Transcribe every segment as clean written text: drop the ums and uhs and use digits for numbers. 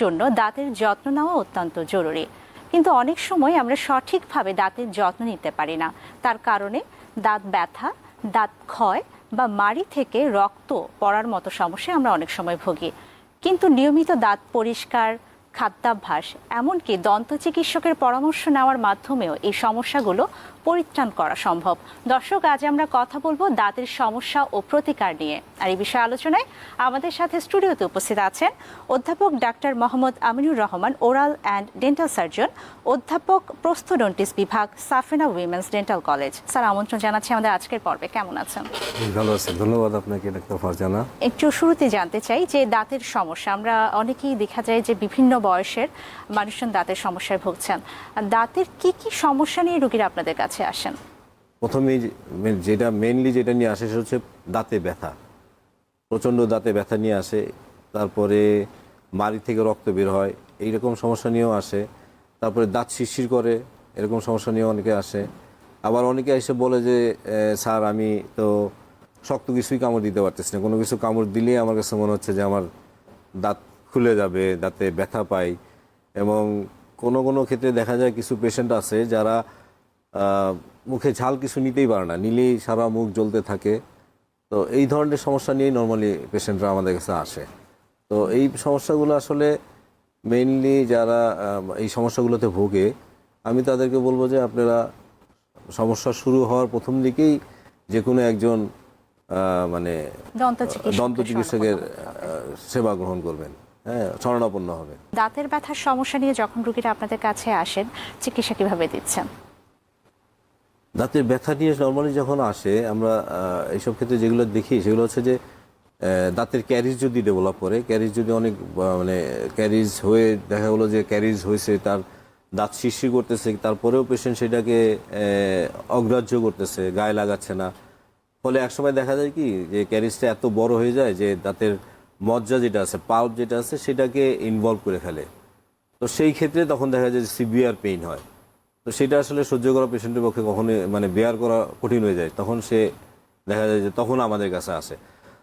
জন্য দাঁতের যত্ন নেওয়া অত্যন্ত জরুরি, কিন্তু অনেক সময় আমরা সঠিকভাবে দাঁতের যত্ন নিতে পারি না। তার কারণে দাঁত ব্যথা, দাঁত ক্ষয় বা মাড়ি থেকে রক্ত পড়ার মতো সমস্যায় আমরা অনেক সময় ভুগি। কিন্তু নিয়মিত দাঁত পরিষ্কার, খাদ্যাভ্যাস, এমনকি দন্ত চিকিৎসকের পরামর্শ নেওয়ার মাধ্যমেও এই সমস্যাগুলো পরিত্রাণ করা সম্ভব। দর্শক, আজ আমরা কথা বলবো দাঁতের সমস্যা ও প্রতিকার নিয়ে। আর এই বিষয়ে আলোচনায় আমাদের সাথে স্টুডিওতে উপস্থিত আছেন অধ্যাপক doctor Mohammad Aminur Rahman, oral and dental surgeon, অধ্যাপক প্রস্থোডন্টিস্ট বিভাগ, সাফেনা উইমেন্স ডেন্টাল কলেজ। স্যার, আমন্ত্রণ জানাচ্ছি আমাদের আজকের পর্বে। কেমন আছেন? ভালো আছি, ধন্যবাদ আপনাকে ডাক্তার ফারজানা। একটু শুরুতে জানতে চাই যে দাঁতের সমস্যা, আমরা অনেকেই দেখা যায় যে বিভিন্ন বয়সের মানুষজন দাঁতের সমস্যায় ভুগছেন। দাঁতের কি কি সমস্যা নিয়ে রোগীরা আপনাদের কাছে আসেন? প্রথমেই যেটা মেইনলি যেটা নিয়ে আসে সেটা হচ্ছে দাঁতে ব্যথা, প্রচণ্ড দাঁতে ব্যথা নিয়ে আসে। তারপরে মাড়ি থেকে রক্ত বের হয়, এইরকম সমস্যা নিয়েও আসে। তারপরে দাঁত শিরশির করে, এরকম সমস্যা নিয়েও অনেকে আসে। আবার অনেকে এসে বলে যে স্যার, আমি তো শক্ত কিছুই কামড় দিতে পারতেছি না, কোনো কিছু কামড় দিলেই আমার কাছে মনে হচ্ছে যে আমার দাঁত খুলে যাবে, দাঁতে ব্যথা পাই। এবং কোনো কোনো ক্ষেত্রে দেখা যায় কিছু পেশেন্ট আছে যারা মুখে ঝাল কিছু নিতেই পারে না, নিলেই সারা মুখ জ্বলতে থাকে। তো এই ধরনের সমস্যা নিয়েই নর্মালি পেশেন্টরা আমাদের কাছে আসে। তো এই সমস্যাগুলো আসলে মেইনলি যারা এই সমস্যাগুলোতে ভোগে, আমি তাদেরকে বলবো যে আপনারা সমস্যা শুরু হওয়ার প্রথম দিকেই যে কোনো একজন মানে দন্ত চিকিৎসকের সেবা গ্রহণ করবেন, হ্যাঁ, শরণাপন্ন হবে। দাঁতের ব্যথার সমস্যা নিয়ে যখন রোগীরা আপনাদের কাছে আসেন, চিকিৎসা কিভাবে দিচ্ছেন? দাঁতের ব্যথা নিয়ে নর্মালি যখন আসে, আমরা এইসব ক্ষেত্রে যেগুলো দেখি সেগুলো হচ্ছে যে দাঁতের ক্যারিজ যদি ডেভেলপ করে, ক্যারিজ যদি অনেক মানে ক্যারিজ হয়ে দেখা গেলো যে ক্যারিজ হয়েছে, তার দাঁত শিরশির করতেছে, তারপরেও পেশেন্ট সেটাকে অগ্রাহ্য করতেছে, গায়ে লাগাচ্ছে না। ফলে একসময় দেখা যায় কি যে ক্যারিজটা এত বড় হয়ে যায় যে দাঁতের মজ্জা যেটা আছে, পাল্প যেটা আছে, সেটাকে ইনভলভ করে ফেলে। তো সেই ক্ষেত্রে তখন দেখা যায় যে সিভিয়ার পেইন হয়। তো সেটা আসলে সহ্য করা পেশেন্টের পক্ষে কখনোই মানে বেয়ার করা কঠিন হয়ে যায়। তখন সে দেখা যায় যে তখন আমাদের কাছে আসে।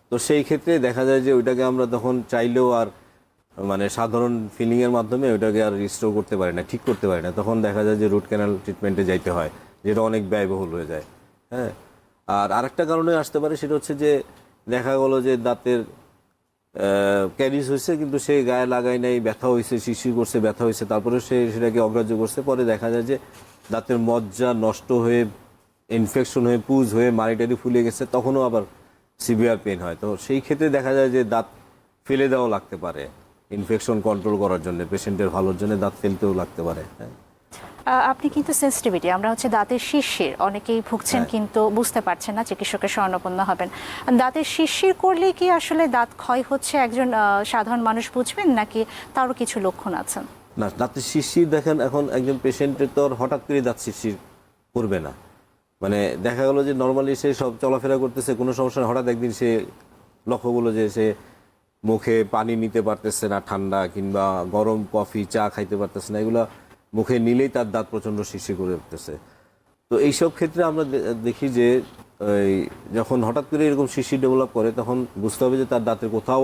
তো সেই ক্ষেত্রে দেখা যায় যে ওইটাকে আমরা তখন চাইলেও আর মানে সাধারণ ফিলিংয়ের মাধ্যমে ওইটাকে আর রিস্টোর করতে পারি না, ঠিক করতে পারি না। তখন দেখা যায় যে রুট ক্যানাল ট্রিটমেন্টে যাইতে হয়, যেটা অনেক ব্যয়বহুল হয়ে যায়। হ্যাঁ, আর আরেকটা কারণে আসতে পারে, সেটা হচ্ছে যে দেখা গেলো যে দাঁতের ক্যারিজ হয়েছে কিন্তু সে গায়ে লাগায় নাই, ব্যথা হয়েছে, শিরশির করছে, ব্যথা হয়েছে, তারপরে সে সেটাকে অগ্রাহ্য করছে। পরে দেখা যায় যে দাঁতের মজ্জা নষ্ট হয়ে, ইনফেকশন হয়ে, পুজ হয়ে মাড়িটারি ফুলে গেছে, তখনও আবার সিভিয়ার পেন হয়। তো সেই ক্ষেত্রে দেখা যায় যে দাঁত ফেলে দেওয়া লাগতে পারে ইনফেকশন কন্ট্রোল করার জন্য, পেশেন্টের ভালোর জন্য দাঁত ফেলতেও লাগতে পারে। হ্যাঁ, আপনি কিন্তু সেন্সিটিভিটি, আমরা হচ্ছে দাঁতের শিরশির অনেকেই ভুগছেন কিন্তু বুঝতে পারছেন না, চিকিৎসকের শরণাপন্ন হবেন। দাঁতের শিরশির করলে কি আসলে দাঁত ক্ষয় হচ্ছে একজন সাধারণ মানুষ বুঝবেন, নাকি তারও কিছু লক্ষণ আছে? না, দাঁতের শিরশির দেখেন, এখন একজন পেশেন্টের তো হঠাৎ করে দাঁত শিরশির করবে না। মানে দেখা গেলো যে নর্মালি সে সব চলাফেরা করতেছে, কোনো সমস্যা, হঠাৎ একদিন সে লক্ষ্য করলো যে সে মুখে পানি নিতে পারতেছে না, ঠান্ডা কিংবা গরম কফি, চা খাইতে পারতেছে না, এগুলো মুখে নিলেই তার দাঁত প্রচণ্ড শিরশির করে উঠতেছে। তো এইসব ক্ষেত্রে আমরা দেখি যে যখন হঠাৎ করে এরকম শিরশির ডেভেলপ করে, তখন বুঝতে হবে যে তার দাঁতের কোথাও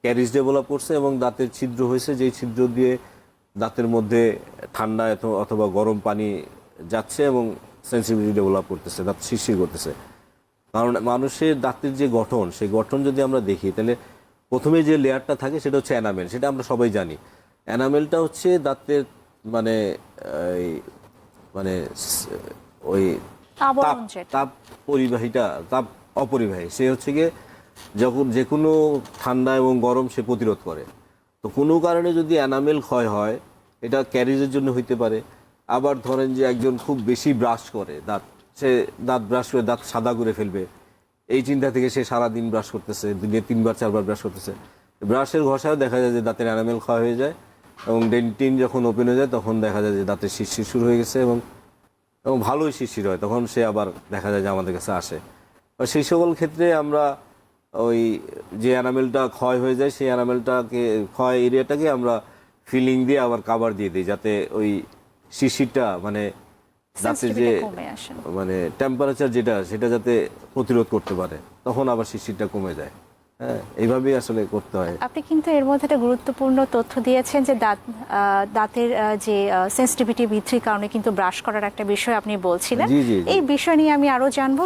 ক্যারিজ ডেভেলপ করছে এবং দাঁতের ছিদ্র হয়েছে, যেই ছিদ্র দিয়ে দাঁতের মধ্যে ঠান্ডা অথবা গরম পানি যাচ্ছে এবং সেন্সিটিভিটি ডেভেলপ করতেছে, দাঁত শিরশির করতেছে। কারণ মানুষের দাঁতের যে গঠন, সেই গঠন যদি আমরা দেখি, তাহলে প্রথমে যে লেয়ারটা থাকে সেটা হচ্ছে এনামেল, সেটা আমরা সবাই জানি। এনামেলটা হচ্ছে দাঁতের মানে মানে ওই তাপ পরিবাহীটা, তাপ অপরিবাহী, সে হচ্ছে গিয়ে যখন যে কোনো ঠান্ডা এবং গরম সে প্রতিরোধ করে। তো কোনো কারণে যদি এনামেল ক্ষয় হয়, এটা ক্যারিজের জন্য হইতে পারে। আবার ধরেন যে একজন খুব বেশি ব্রাশ করে দাঁত, সে দাঁত ব্রাশ করে দাঁত সাদা করে ফেলবে, এই চিন্তা থেকে সে সারাদিন ব্রাশ করতেছে, দিনে 3 বার 4 বার ব্রাশ করতেছে। ব্রাশের ঘষায় দেখা যায় যে দাঁতের এনামেল ক্ষয় হয়ে যায় এবং ডেন্টিন যখন ওপেন হয়ে যায় তখন দেখা যায় যে দাঁতের শিরশির শুরু হয়ে গেছে এবং ভালোই শিরশির হয়। তখন সে আবার দেখা যায় যে আমাদের কাছে আসে। সেই সকল ক্ষেত্রে আমরা ওই যে এনামেলটা ক্ষয় হয়ে যায়, সেই এনামেলটাকে, ক্ষয় এরিয়াটাকে আমরা ফিলিং দিয়ে আবার কাভার দিয়ে দিই, যাতে ওই শিরশিরটা মানে দাঁতের যে মানে টেম্পারেচার যেটা, সেটা যাতে প্রতিরোধ করতে পারে, তখন আবার শিরশিরটা কমে যায়। হ্যাঁ, এইভাবেই আসলে করতে হয়। আপনি কিন্তু এর মধ্যে একটা গুরুত্বপূর্ণ তথ্য দিয়েছেন যে দাঁতের যে সেন্সিটিভিটি বৃদ্ধির কারণে কিন্তু ব্রাশ করার একটা বিষয় আপনি বলছিলেন। জি, জি, জি। এই বিষয় নিয়ে আমি আরো জানবো,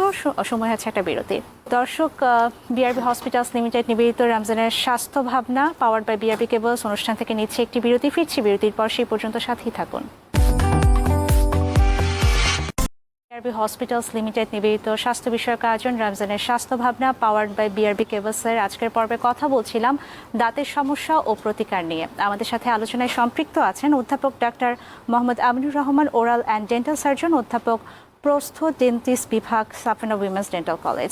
সময় হচ্ছে একটা বিরতি। দর্শক, বিআরবি হসপিটালস লিমিটেড নিবেদিত রমজানের স্বাস্থ্য ভাবনা পাওয়ার্ড বাই বিআরবি কেবলস অনুষ্ঠান থেকে নিচ্ছে একটি বিরতি। ফিরছি বিরতির পর, সেই পর্যন্ত সাথেই থাকুন। বিআরবি হসপিটালস লিমিটেড নিবেদিত স্বাস্থ্য বিষয়ক আয়োজন রমজানের স্বাস্থ্য ভাবনা পাওয়ার্ড বাই বিআরবি কেবলসের আজকের পর্বে কথা বলছিলাম দাঁতের সমস্যা ও প্রতিকার নিয়ে। আমাদের সাথে আলোচনায় সম্পৃক্ত আছেন অধ্যাপক doctor Mohammad Aminur Rahman, oral and dental surgeon, অধ্যাপক প্রস্থ ডেন্টিস্ট বিভাগ, Safina women's dental college.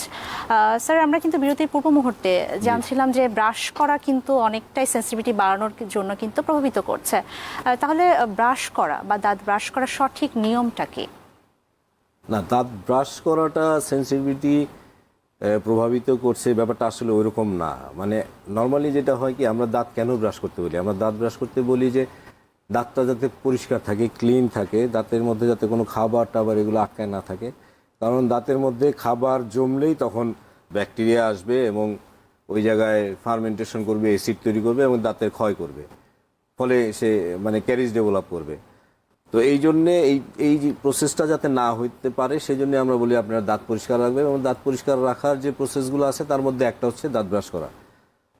Sir, আমরা কিন্তু বিরতির পূর্ব মুহূর্তে জানছিলাম যে ব্রাশ করা কিন্তু অনেকটাই সেন্সিটিভিটি বাড়ানোর জন্য কিন্তু প্রভাবিত করছে। তাহলে ব্রাশ করা বা দাঁত ব্রাশ করার সঠিক নিয়মটা কি? না, দাঁত ব্রাশ করাটা সেন্সিটিভিটি প্রভাবিত করছে ব্যাপারটা আসলে ওইরকম না। মানে নর্মালি যেটা হয় কি, আমরা দাঁত কেন ব্রাশ করতে বলি? আমরা দাঁত ব্রাশ করতে বলি যে দাঁতটা যাতে পরিষ্কার থাকে, ক্লিন থাকে, দাঁতের মধ্যে যাতে কোনো খাবার টাবার এগুলো আটকায় না থাকে। কারণ দাঁতের মধ্যে খাবার জমলেই তখন ব্যাকটেরিয়া আসবে এবং ওই জায়গায় ফার্মেন্টেশন করবে, অ্যাসিড তৈরি করবে এবং দাঁতের ক্ষয় করবে, ফলে সে মানে ক্যারিজ ডেভেলপ করবে। তো এই জন্যে এই যে প্রসেসটা যাতে না হইতে পারে সেই জন্য আমরা বলি আপনারা দাঁত পরিষ্কার রাখবেন। এবং দাঁত পরিষ্কার রাখার যে প্রসেসগুলো আছে তার মধ্যে একটা হচ্ছে দাঁত ব্রাশ করা।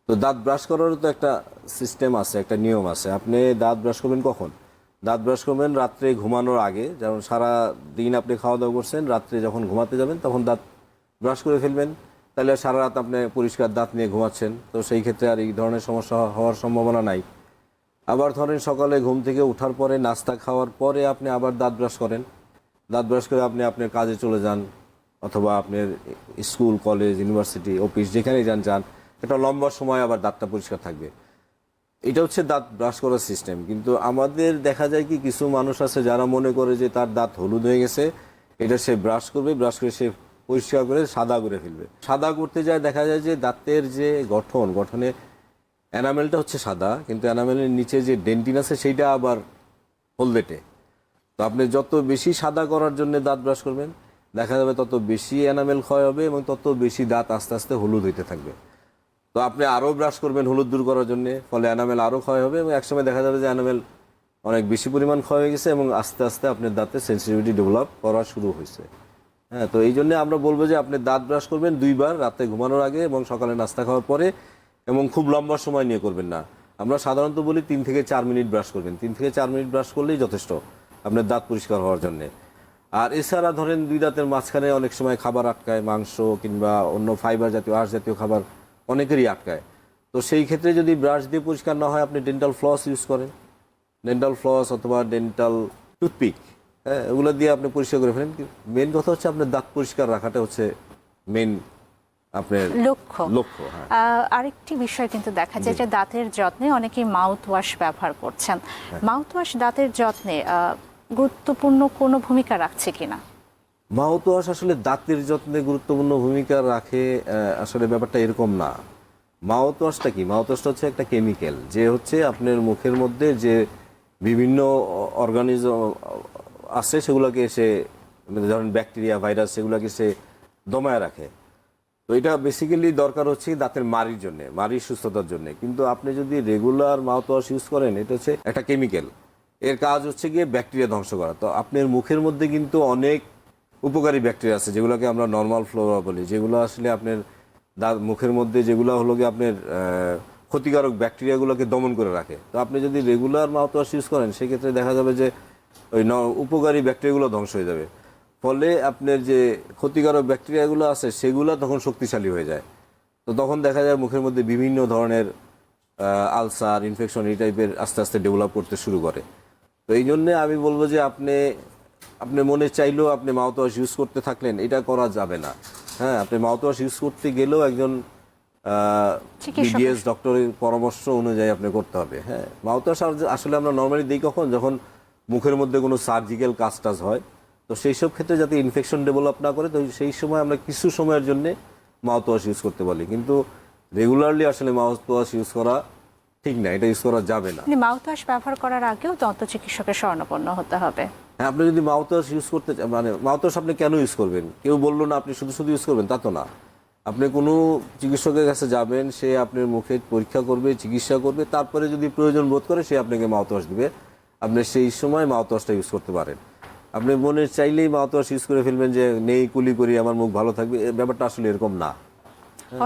তো দাঁত ব্রাশ করারও তো একটা সিস্টেম আছে, একটা নিয়ম আছে। আপনি দাঁত ব্রাশ করবেন কখন? দাঁত ব্রাশ করবেন রাত্রে ঘুমানোর আগে। যেমন সারা দিন আপনি খাওয়া দাওয়া করছেন, রাত্রে যখন ঘুমাতে যাবেন তখন দাঁত ব্রাশ করে ফেলবেন। তাহলে সারা রাত আপনি পরিষ্কার দাঁত নিয়ে ঘুমাচ্ছেন, তো সেই ক্ষেত্রে আর এই ধরনের সমস্যা হওয়ার সম্ভাবনা নাই। আবার ধরেন সকালে ঘুম থেকে ওঠার পরে, নাস্তা খাওয়ার পরে আপনি আবার দাঁত ব্রাশ করেন। দাঁত ব্রাশ করে আপনি আপনার কাজে চলে যান, অথবা আপনার স্কুল, কলেজ, ইউনিভার্সিটি, অফিস যেখানেই যান, এটা লম্বা সময় আবার দাঁতটা পরিষ্কার থাকবে। এটা হচ্ছে দাঁত ব্রাশ করার সিস্টেম। কিন্তু আমাদের দেখা যায় কি, কিছু মানুষ আছে যারা মনে করে যে তার দাঁত হলুদ হয়ে গেছে, এটা সে ব্রাশ করবে, ব্রাশ করে সে পরিষ্কার করে সাদা করে ফেলবে। সাদা করতে যায় দেখা যায় যে দাঁতের যে গঠনে এনামেলটা হচ্ছে সাদা, কিন্তু এনামেলের নিচে যে ডেন্টিন আছে সেইটা আবার হলদেটে। তো আপনি যত বেশি সাদা করার জন্য দাঁত ব্রাশ করবেন, দেখা যাবে তত বেশি এনামেল ক্ষয় হবে এবং তত বেশি দাঁত আস্তে আস্তে হলুদ হইতে থাকবে। তো আপনি আরও ব্রাশ করবেন হলুদ দূর করার জন্য, ফলে এনামেল আরও ক্ষয় হবে এবং একসময় দেখা যাবে যে এনামেল অনেক বেশি পরিমাণ ক্ষয় হয়ে গেছে এবং আস্তে আস্তে আপনার দাঁতে সেন্সিটিভিটি ডেভেলপ করা শুরু হয়েছে। হ্যাঁ, তো এই জন্য আমরা বলবো যে আপনি দাঁত ব্রাশ করবেন 2 বার, রাতে ঘুমানোর আগে এবং সকালে নাস্তা খাওয়ার পরে, এবং খুব লম্বা সময় নিয়ে করবেন না। আমরা সাধারণত বলি 3 থেকে 4 মিনিট ব্রাশ করবেন। 3 থেকে 4 মিনিট ব্রাশ করলেই যথেষ্ট আপনার দাঁত পরিষ্কার হওয়ার জন্যে। আর এছাড়া ধরেন 2 দাঁতের মাঝখানে অনেক সময় খাবার আটকায়, মাংস কিংবা অন্য ফাইবার জাতীয়, আঁশ জাতীয় খাবার অনেকেরই আটকায়। তো সেই ক্ষেত্রে যদি ব্রাশ দিয়ে পরিষ্কার না হয়, আপনি ডেন্টাল ফ্লস ইউজ করেন। ডেন্টাল ফ্লস অথবা ডেন্টাল টুথপিক, হ্যাঁ, এগুলো দিয়ে আপনি পরিষ্কার করে ফেলেন। মেন কথা হচ্ছে আপনার দাঁত পরিষ্কার রাখাটা হচ্ছে মেন আপনার লক্ষ্য। হ্যাঁ, আরেকটি বিষয় কিন্তু দেখা যায় যে দাঁতের যত্নে অনেকেই মাউথ ওয়াশ ব্যবহার করছেন। মাউথ ওয়াশ দাঁতের যত্নে গুরুত্বপূর্ণ কোনো ভূমিকা রাখছে কিনা? মাউথ ওয়াশ আসলে দাঁতের যত্নে গুরুত্বপূর্ণ ভূমিকা রাখে, আসলে ব্যাপারটা এরকম না। মাউথ ওয়াশটা কি? মাউথ ওয়াশটা হচ্ছে একটা কেমিক্যাল, যে হচ্ছে আপনার মুখের মধ্যে যে বিভিন্ন অর্গানিজম আছে সেগুলোকে সে, ধরেন ব্যাকটেরিয়া, ভাইরাস, সেগুলোকে সে দমায় রাখে। তো এটা বেসিক্যালি দরকার হচ্ছে দাঁতের মাড়ির জন্য, মাড়ির সুস্থতার জন্য। কিন্তু আপনি যদি রেগুলার মাউথ ওয়াশ ইউজ করেন, এটা হচ্ছে একটা কেমিক্যাল, এর কাজ হচ্ছে গিয়ে ব্যাকটেরিয়া ধ্বংস করা। তো আপনার মুখের মধ্যে কিন্তু অনেক উপকারী ব্যাকটেরিয়া আছে, যেগুলোকে আমরা নর্মাল ফ্লোরা বলি, যেগুলো আসলে আপনার মুখের মধ্যে যেগুলো হলো গিয়ে আপনার ক্ষতিকারক ব্যাকটেরিয়াগুলোকে দমন করে রাখে। তো আপনি যদি রেগুলার মাউথ ওয়াশ ইউজ করেন, সেক্ষেত্রে দেখা যাবে যে ওই উপকারী ব্যাকটেরিয়াগুলো ধ্বংস হয়ে যাবে। ফলে আপনার যে ক্ষতিকারক ব্যাকটেরিয়াগুলো আছে সেগুলো তখন শক্তিশালী হয়ে যায়। তো তখন দেখা যায় মুখের মধ্যে বিভিন্ন ধরনের আলসার, ইনফেকশন, এই টাইপের আস্তে আস্তে ডেভেলপ করতে শুরু করে। তো এই জন্যে আমি বলবো যে আপনি মনে চাইলেও আপনি মাউথ ওয়াশ ইউজ করতে থাকলেন, এটা করা যাবে না। হ্যাঁ, আপনি মাউথ ওয়াশ ইউজ করতে গেলেও একজন বিডিএস ডক্টরের পরামর্শ অনুযায়ী আপনি করতে হবে। হ্যাঁ, মাউথ ওয়াশ আসলে আমরা নর্মালি দিই যখন মুখের মধ্যে কোনো সার্জিক্যাল কাজ টাজ হয়, তো সেই সব ক্ষেত্রে যাতে ইনফেকশন ডেভেলপ না করে, তো সেই সময় আমরা কিছু সময়ের জন্য মাউথ ওয়াশ ইউজ করতে বলি। কিন্তু রেগুলারলি আসলে মাউথ ওয়াশ ইউজ করা ঠিক না, এটা ইউজ করা যাবে না। মাউথ ওয়াশ ব্যবহার করার আগেও দন্ত চিকিৎসকের শরণাপন্ন হতে হবে। হ্যাঁ, আপনি যদি মাউথ ওয়াশ ইউজ করতে, মানে মাউথ ওয়াশ আপনি কেন ইউজ করবেন? কেউ বললো না আপনি শুধু ইউজ করবেন, তা তো না। আপনি কোনো চিকিৎসকের কাছে যাবেন, সে আপনার মুখে পরীক্ষা করবে, চিকিৎসা করবে, তারপরে যদি প্রয়োজন বোধ করে সে আপনাকে মাউথওয়াশ দিবে। আপনি সেই সময় মাউথওয়াশটা ইউজ করতে পারেন। আপনি মনে চাইলেই মাউথওয়াশ ইউজ করে ফেলবেন যে নেই কুলি করি আমার মুখ ভালো থাকবে, ব্যাপারটা আসলে এরকম না।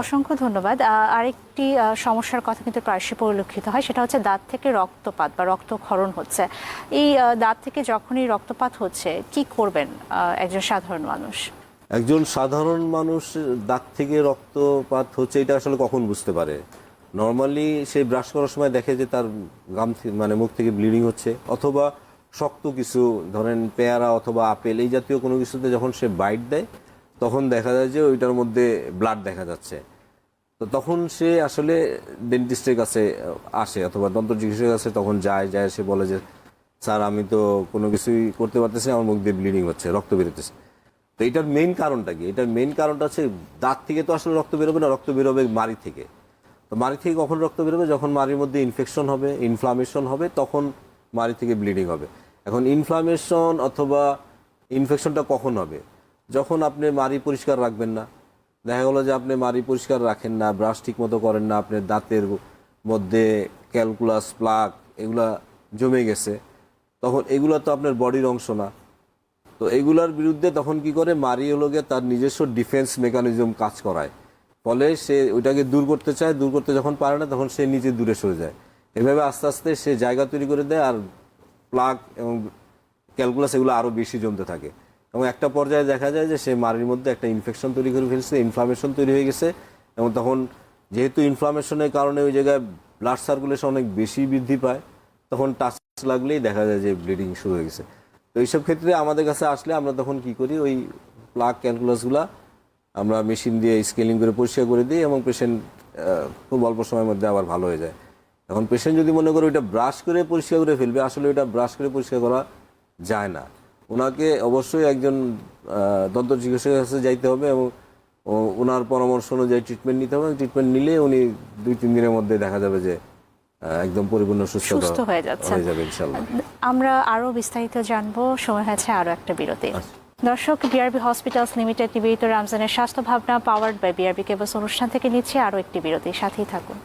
অসংখ্য ধন্যবাদ। আরেকটি সমস্যার কথা কিন্তু প্রায়শই পরিলক্ষিত হয়, সেটা হচ্ছে দাঁত থেকে রক্তপাত বা রক্তক্ষরণ হচ্ছে। এই দাঁত থেকে যখনই রক্তপাত হচ্ছে কি করবেন একজন সাধারণ মানুষ? একজন সাধারণ মানুষ দাঁত থেকে রক্তপাত হচ্ছে এটা আসলে কখন বুঝতে পারে? নর্মালি সে ব্রাশ করার সময় দেখে যে তার মানে মুখ থেকে ব্লিডিং হচ্ছে, অথবা শক্ত কিছু ধরেন পেয়ারা অথবা আপেল এই জাতীয় কোনো কিছুতে যখন সে বাইট দেয় তখন দেখা যায় যে ওইটার মধ্যে ব্লাড দেখা যাচ্ছে। তো তখন সে আসলে ডেন্টিস্টের কাছে আসে অথবা দন্ত চিকিৎসকের কাছে তখন যায় সে বলে যে স্যার আমি তো কোনো কিছুই করতে পারতেছি না, আমার মুখ দিয়ে ব্লিডিং হচ্ছে, রক্ত বেরোতেছে। তো এটার মেইন কারণটা কি? এটার মেইন কারণটা হচ্ছে দাঁত থেকে তো আসলে রক্ত বেরোবে না, রক্ত বেরোবে মাড়ি থেকে। তো মাড়ি থেকে কখন রক্ত বেরোবে? যখন মাড়ির মধ্যে ইনফেকশন হবে, ইনফ্লামেশন হবে, তখন মাড়ি থেকে ব্লিডিং হবে। এখন ইনফ্লামেশন অথবা ইনফেকশনটা কখন হবে? যখন আপনি মাড়ি পরিষ্কার রাখবেন না। দেখা গেলো যে আপনি মাড়ি পরিষ্কার রাখেন না, ব্রাশ ঠিক মতো করেন না, আপনার দাঁতের মধ্যে ক্যালকুলাস প্লাক এগুলা জমে গেছে, তখন এগুলো তো আপনার বডির অংশ না। তো এগুলার বিরুদ্ধে তখন কি করে মারি হলো গিয়ে তার নিজস্ব ডিফেন্স মেকানিজম কাজ করায়, ফলে সে ওইটাকে দূর করতে চায়, দূর করতে যখন পারে না তখন সে নিজে দূরে সরে যায়। এভাবে আস্তে আস্তে সে জায়গা তৈরি করে দেয়, আর প্লাক এবং ক্যালকুলাস এগুলো আরও বেশি জমতে থাকে, এবং একটা পর্যায়ে দেখা যায় যে সে মারির মধ্যে একটা ইনফেকশন তৈরি করে ফেলছে, ইনফ্লামেশন তৈরি হয়ে গেছে, এবং তখন যেহেতু ইনফ্লামেশনের কারণে ওই জায়গায় ব্লাড সার্কুলেশন অনেক বেশি বৃদ্ধি পায়, তখন টাচ লাগলেই দেখা যায় যে ব্লিডিং শুরু হয়ে গেছে। তো এইসব ক্ষেত্রে আমাদের কাছে আসলে আমরা তখন কি করি, ওই প্লাক ক্যালকুলাসগুলা আমরা মেশিন দিয়ে স্কেলিং করে পরিষ্কার করে দিই, এবং পেশেন্ট খুব অল্প সময়ের মধ্যে আবার ভালো হয়ে যায়। এখন পেশেন্ট যদি মনে করে ওইটা ব্রাশ করে পরিষ্কার করে ফেলবে, আসলে ওইটা ব্রাশ করে পরিষ্কার করা যায় না। ওনাকে অবশ্যই একজন দন্ত চিকিৎসকের কাছে যাইতে হবে, এবং ওনার পরামর্শ অনুযায়ী ট্রিটমেন্ট নিতে হবে। ট্রিটমেন্ট নিলে উনি 2-3 দিনের মধ্যে দেখা যাবে যে একদম পরিপূর্ণ সুস্থ হয়ে যাচ্ছে। ইনশাআল্লাহ। আমরা আরো বিস্তারিত জানবো, সময় হয়েছে আরো একটা বিরতি। দর্শক, বিআরবি হসপিটালস লিমিটেড নিবেদিত রমজানের স্বাস্থ্য ভাবনা পাওয়ার্ড বাই বিআরবি কেবলস অনুষ্ঠান থেকে নিচ্ছে আরো একটি বিরতি, সাথেই থাকুন।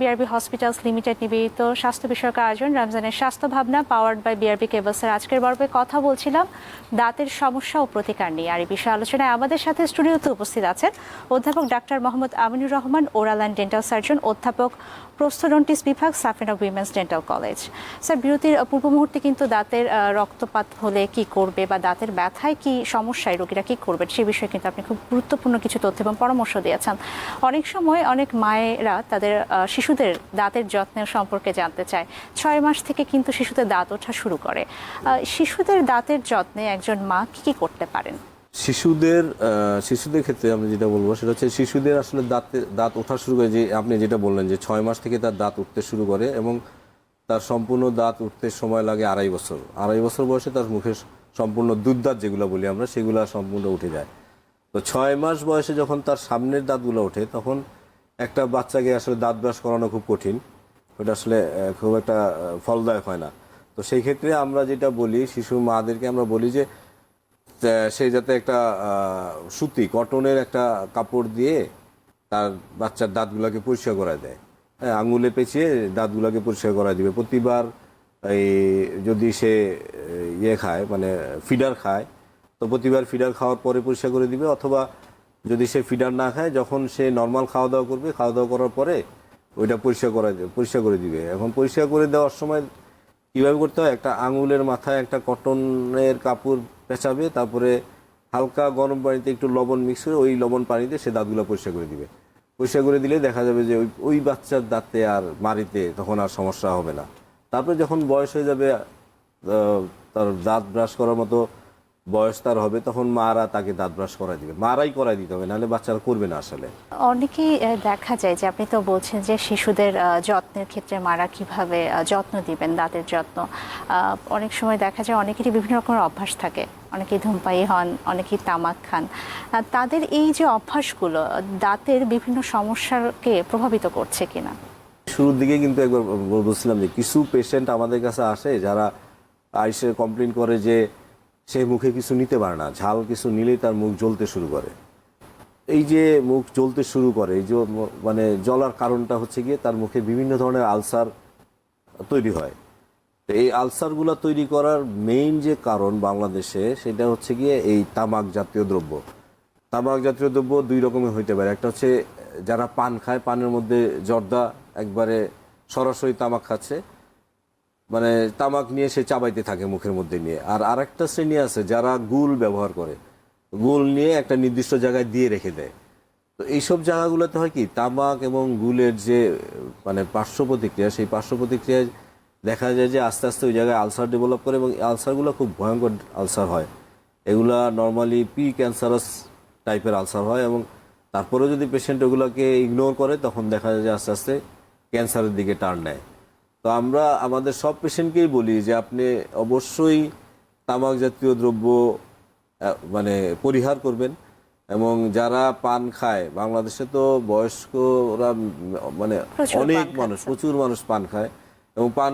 বিআরবি হসপিটালস লিমিটেড নিবেদিত স্বাস্থ্য বিষয়ক আয়োজন রমজানের স্বাস্থ্য ভাবনা পাওয়ার্ড বাই বিআরবি কেবলসের আজকের পর্বে কথা বলছিলাম দাঁতের সমস্যা ও প্রতিকার নিয়ে। আর এই বিষয়ে আলোচনায় আমাদের সাথে স্টুডিওতে উপস্থিত আছেন অধ্যাপক doctor Mohammad Aminur Rahman, oral and dental surgeon, অধ্যাপক প্রস্থোডন্টিস বিভাগ, Safina women's dental college. Sir, বিরতির পূর্ব মুহূর্তে কিন্তু দাঁতের রক্তপাত হলে কি করবে বা দাঁতের ব্যথায় কি সমস্যায় রোগীরা কি করবেন সে বিষয়ে কিন্তু আপনি খুব গুরুত্বপূর্ণ কিছু তথ্য এবং পরামর্শ দিয়েছেন। অনেক সময় অনেক মায়েরা তাদের শিশুদের দাঁতের যত্নের সম্পর্কে জানতে চায়। 6 মাস থেকে কিন্তু শিশুদের দাঁত ওঠা শুরু করে। শিশুদের দাঁতের যত্নে একজন মা কি করতে পারেন? শিশুদের ক্ষেত্রে আমি যেটা বলবো সেটা হচ্ছে শিশুদের আসলে দাঁত ওঠা শুরু করে, যে আপনি যেটা বললেন যে 6 মাস থেকে তার দাঁত উঠতে শুরু করে, এবং তার সম্পূর্ণ দাঁত উঠতে সময় লাগে 2.5 বছর। 2.5 বছর বয়সে তার মুখে সম্পূর্ণ দুধ দাঁত যেগুলো বলি আমরা, সেগুলো সম্পূর্ণ উঠে যায়। তো 6 মাস বয়সে যখন তার সামনের দাঁতগুলো ওঠে, তখন একটা বাচ্চাকে আসলে দাঁত ব্রাশ করানো খুব কঠিন, ওটা আসলে খুব একটা ফলদায়ক হয় না। তো সেই ক্ষেত্রে আমরা যেটা বলি, শিশু মাদেরকে আমরা বলি যে সে যাতে একটা সুতি কটনের একটা কাপড় দিয়ে তার বাচ্চার দাঁতগুলোকে পরিষ্কার করা দেয়। হ্যাঁ, আঙুলে পেঁচিয়ে দাঁতগুলোকে পরিষ্কার করা দিবে প্রতিবার। এই যদি সে খায় মানে ফিডার খায়, তো প্রতিবার ফিডার খাওয়ার পরে পরিষ্কার করে দিবে, অথবা যদি সে ফিডার না খায়, যখন সে নর্মাল খাওয়া দাওয়া করবে, খাওয়া দাওয়া করার পরে ওইটা পরিষ্কার করে দিবে। এখন পরিষ্কার করে দেওয়ার সময় কীভাবে করতে হয়, একটা আঙুলের মাথায় একটা কটনের কাপড় পেঁচাবে, তারপরে হালকা গরম পানিতে একটু লবণ মিক্স করে ওই লবণ পানিতে সে দাঁতগুলো পরিষ্কার করে দিবে। পরিষ্কার করে দিলে দেখা যাবে যে ওই বাচ্চার দাঁতে আর মাড়িতে তখন আর সমস্যা হবে না। তারপরে যখন বয়স হয়ে যাবে, তার দাঁত ব্রাশ করার মতো বয়স তার হবে, তখন মারা তাকে দাঁত ব্রাশ করাই দিবে, মারাই করাই দিতে হবে, নাহলে বাচ্চারা করবে না। আসলে অনেকেই দেখা যায় যে আপনি তো বলছেন যে শিশুদের যত্নের ক্ষেত্রে মারা কিভাবে যত্ন দিবেন, দাঁতের যত্ন। অনেক সময় দেখা যায় অনেকেরই বিভিন্ন রকমের অভ্যাস থাকে, অনেকেই ধূমপায়ী হন, অনেকেই তামাক খান। তাদের এই যে অভ্যাসগুলো দাঁতের বিভিন্ন সমস্যাকে প্রভাবিত করছে কিনা? শুরুর দিকে কিন্তু একবার বলছিলাম যে কিছু পেশেন্ট আমাদের কাছে আসে যারা আইসে কমপ্লেন করে যে সে মুখে কিছু নিতে পারে না, ঝাল কিছু নিলেই তার মুখ জ্বলতে শুরু করে। এই যে মুখ জ্বলতে শুরু করে, এই যে মানে জ্বলার কারণটা হচ্ছে গিয়ে তার মুখে বিভিন্ন ধরনের আলসার তৈরি হয়। তো এই আলসারগুলো তৈরি করার মেইন যে কারণ বাংলাদেশে, সেটা হচ্ছে গিয়ে এই তামাক জাতীয় দ্রব্য। তামাক জাতীয় দ্রব্য দুই রকমের হইতে পারে। একটা হচ্ছে যারা পান খায়, পানের মধ্যে জর্দা একবারে সরাসরি তামাক খাচ্ছে, মানে তামাক নিয়ে সে চাবাইতে থাকে মুখের মধ্যে নিয়ে। আর আরেকটা শ্রেণী আছে যারা গুল ব্যবহার করে, গুল নিয়ে একটা নির্দিষ্ট জায়গায় দিয়ে রেখে দেয়। তো এইসব জায়গাগুলোতে হয় কি, তামাক এবং গুলের যে মানে পার্শ্ব প্রতিক্রিয়া, সেই পার্শ্ব প্রতিক্রিয়ায় দেখা যায় যে আস্তে আস্তে ওই জায়গায় আলসার ডেভেলপ করে, এবং আলসারগুলো খুব ভয়ঙ্কর আলসার হয়। এগুলা নর্মালি প্রি ক্যান্সারাস টাইপের আলসার হয়, এবং তারপরেও যদি পেশেন্ট ওগুলোকে ইগনোর করে তখন দেখা যায় যে আস্তে আস্তে ক্যান্সারের দিকে টার্ন নেয়। তো আমরা আমাদের সব পেশেন্টকেই বলি যে আপনি অবশ্যই তামাক জাতীয় দ্রব্য মানে পরিহার করবেন। এবং যারা পান খায়, বাংলাদেশে তো বয়স্করা মানে প্রচুর অনেক পান মানুষ, খাচ্ছে। প্রচুর মানুষ পান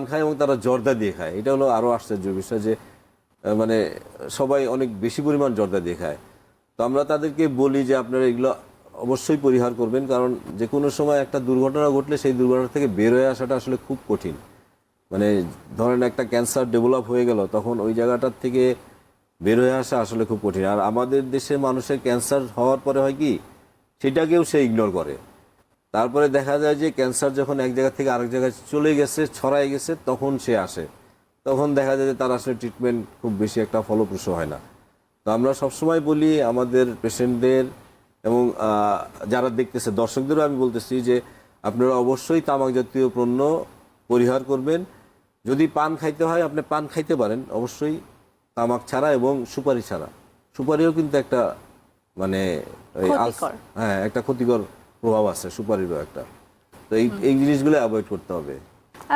খায় এবং তারা জর্দা দিয়ে খায়। এটা হলো আরো আশ্চর্য বিষয় যে মানে সবাই অনেক বেশি পরিমাণ জর্দা দিয়ে খায়। তো আমরা তাদেরকে বলি যে আপনারা এগুলো অবশ্যই পরিহার করবেন, কারণ যে কোনো সময় একটা দুর্ঘটনা ঘটলে সেই দুর্ঘটনা থেকে বের হয়ে আসাটা আসলে খুব কঠিন। মানে ধরেন একটা ক্যান্সার ডেভেলপ হয়ে গেল, তখন ওই জায়গাটার থেকে বের হয়ে আসা আসলে খুব কঠিন। আর আমাদের দেশের মানুষের ক্যান্সার হওয়ার পরে হয় কি, সেটাকেও সে ইগনোর করে। তারপরে দেখা যায় যে ক্যান্সার যখন এক জায়গা থেকে আরেক জায়গায় চলে গেছে, ছড়াই গেছে, তখন সে আসে। তখন দেখা যায় যে তার আসলে ট্রিটমেন্ট খুব বেশি একটা ফলপ্রসূ হয় না। তো আমরা সবসময় বলি আমাদের পেশেন্টদের এবং যারা দেখতেছে দর্শকদেরও আমি বলতেছি যে আপনারা অবশ্যই তামাক জাতীয় পণ্য পরিহার করবেন। যদি পান খাইতে হয় আপনি পান খাইতে পারেন, অবশ্যই তামাক ছাড়া এবং সুপারি ছাড়া। সুপারিও কিন্তু একটা মানে ক্ষতিকর। হ্যাঁ, একটা ক্ষতিকর প্রভাব আছে সুপারিরও একটা। তো এই জিনিসগুলো অ্যাভয়েড করতে হবে।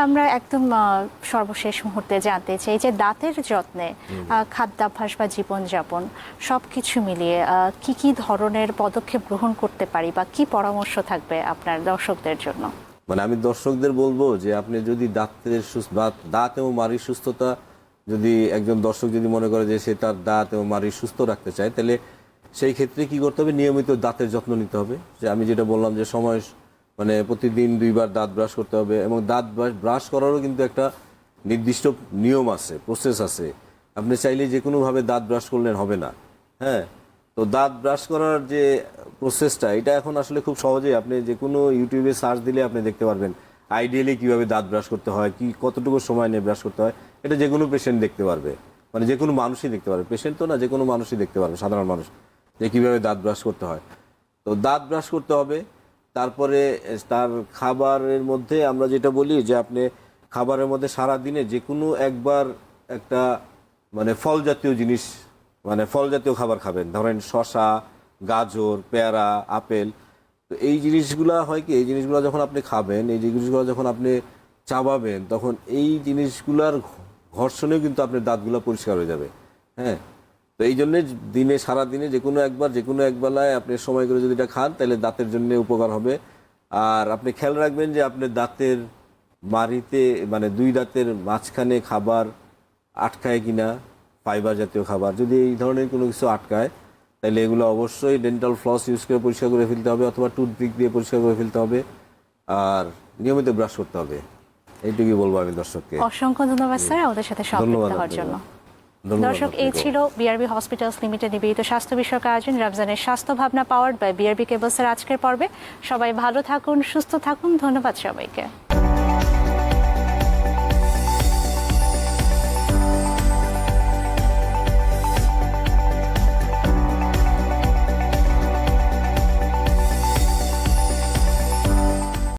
আমরা একদম সর্বশেষ মুহূর্তে জানতে চাই যে দাঁতের যত্নে খাদ্যাভ্যাস বা জীবনযাপন সবকিছু মিলিয়ে কি কি ধরনের পদক্ষেপ গ্রহণ করতে পারি, বা কি পরামর্শ থাকবে আপনার দর্শকদের জন্য? মানে আমি দর্শকদের বলবো যে আপনি যদি দাঁত এবং মাড়ির সুস্থতা, যদি একজন দর্শক যদি মনে করে যে সে তার দাঁত এবং মাড়ির সুস্থ রাখতে চায়, তাহলে সেই ক্ষেত্রে কি করতে হবে, নিয়মিত দাঁতের যত্ন নিতে হবে। যে আমি যেটা বললাম যে সময় মানে প্রতিদিন 2 বার দাঁত ব্রাশ করতে হবে, এবং দাঁত ব্রাশ করারও কিন্তু একটা নির্দিষ্ট নিয়ম আছে, প্রসেস আছে। আপনি চাইলে যে কোনোভাবে দাঁত ব্রাশ করলেন হবে না। হ্যাঁ, তো দাঁত ব্রাশ করার যে প্রসেসটা, এটা এখন আসলে খুব সহজেই আপনি যে কোনো ইউটিউবে সার্চ দিলে আপনি দেখতে পারবেন আইডিয়ালি কিভাবে দাঁত ব্রাশ করতে হয়, কি কতটুকু সময় নিয়ে ব্রাশ করতে হয়। এটা যে কোনো পেশেন্ট দেখতে পারবে, মানে যে কোনো মানুষই দেখতে পারবে, পেশেন্ট তো না, যে কোনো মানুষই দেখতে পারবে, সাধারণ মানুষ, যে কীভাবে দাঁত ব্রাশ করতে হয়। তো দাঁত ব্রাশ করতে হবে। তারপরে তার খাবারের মধ্যে আমরা যেটা বলি যে আপনি খাবারের মধ্যে সারা দিনে যে কোনো একবার একটা মানে ফল জাতীয় জিনিস, মানে ফল জাতীয় খাবার খাবেন। ধরেন শসা, গাজর, পেয়ারা, আপেল। তো এই জিনিসগুলা হয় কি, এই জিনিসগুলো যখন আপনি খাবেন, এই জিনিসগুলো যখন আপনি চাবাবেন, তখন এই জিনিসগুলার ঘর্ষণেও কিন্তু আপনার দাঁতগুলো পরিষ্কার হয়ে যাবে। হ্যাঁ, তো এই জন্যে দিনে সারা দিনে যে কোনো এক বেলায় আপনি সময় করে যদি এটা খান, তাহলে দাঁতের জন্য উপকার হবে। আর আপনি খেয়াল রাখবেন যে আপনি দাঁতের মাড়িতে মানে 2 দাঁতের মাঝখানে খাবার আটকায় কিনা, ফাইবার জাতীয় খাবার। যদি এই ধরনের কোনো কিছু আটকায়, তাহলে এগুলো অবশ্যই ডেন্টাল ফ্লস ইউজ করে পরিষ্কার করে ফেলতে হবে, অথবা টুথপিক দিয়ে পরিষ্কার করে ফেলতে হবে, আর নিয়মিত ব্রাশ করতে হবে। এইটুকুই বলবো আমি দর্শককে। অসংখ্য ধন্যবাদ স্যার আমাদের সাথে সংযুক্ত হওয়ার জন্য। দর্শক, এই ছিল বিআরবি হসপিটালস লিমিটেড নিবেদিত স্বাস্থ্য বিষয়ক আয়োজন রমজানের স্বাস্থ্য ভাবনা, পাওয়ার্ড বাই বিআরবি কেবলসের আজকের পর্বে। সবাই ভালো থাকুন, সুস্থ থাকুন। ধন্যবাদ সবাইকে।